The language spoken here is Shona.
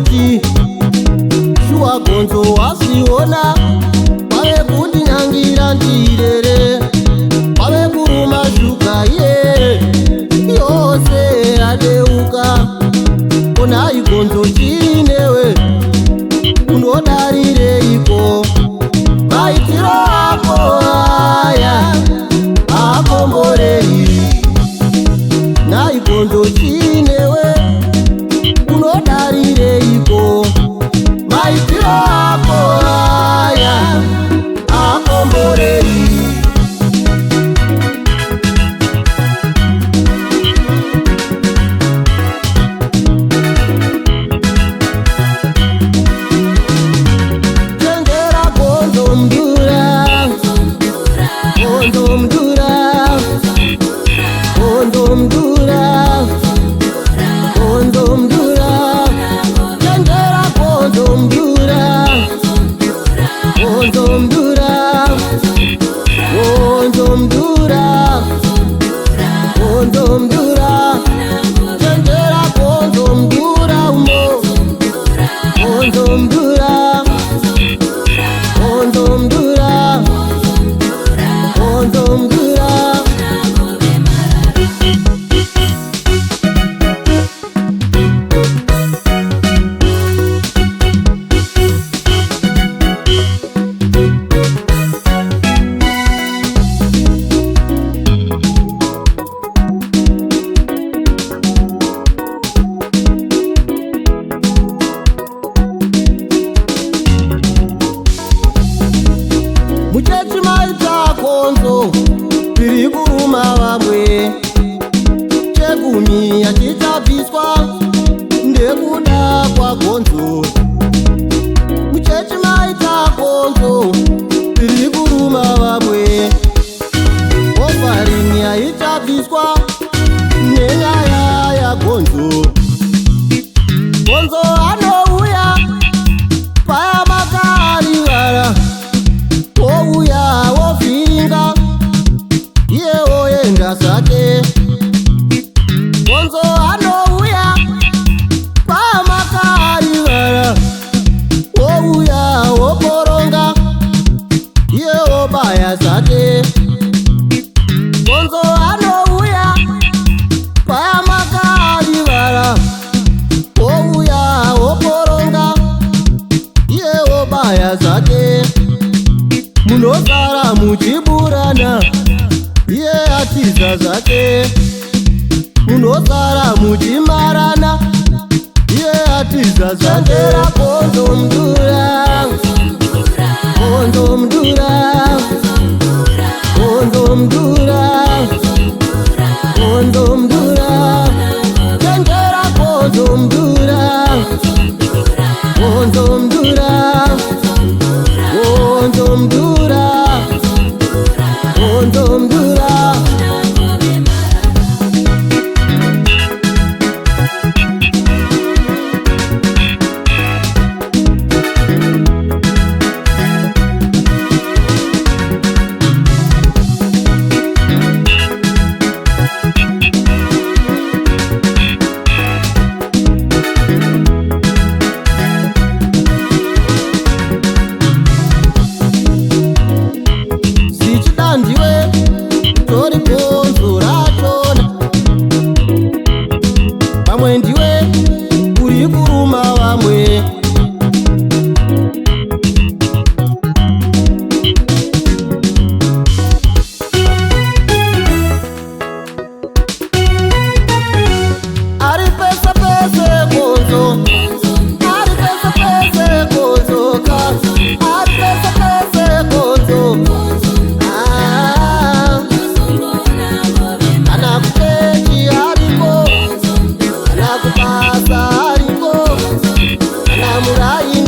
kuti shuwa gonzo wasiona pave kundinyangira ndirere pave kuruma shuka ye yose adeuka onai gonzo chinewe unodarireiko maitiro ako aya akomborei nai gonzo chinewe unodarireiko maitiro ako aya akomborei muchechi maita konzo tiri kuruma vamwe chegumi yachitabviswa ndekuda kwagonzo muchechi maita konzo tiri kuruma vamwe ofarini yaitabviswa nenyaya yagonzo gonzo anouya paya makarivara ouya wovhinga iye oenda zake gonzo anouya pamakarivara ouya wokoronga iye obaya zake gonzo anouya pamakarivara ouya wokoronga iye obaya zake munosara muchiburana iye atiza zake munosara muchimarana iye atiza zake rakonzo mdura konzo mdura konzo mdura konzo mdura chenjera konzo mdura konzo mdura konzo mdura konzo mdura ndiwe tori gonzo ratona pamwe ndiwe uri kuruma vamwe ari pese pese gonzo ari pese pese gonzo ka ari pese pese gonzo Murai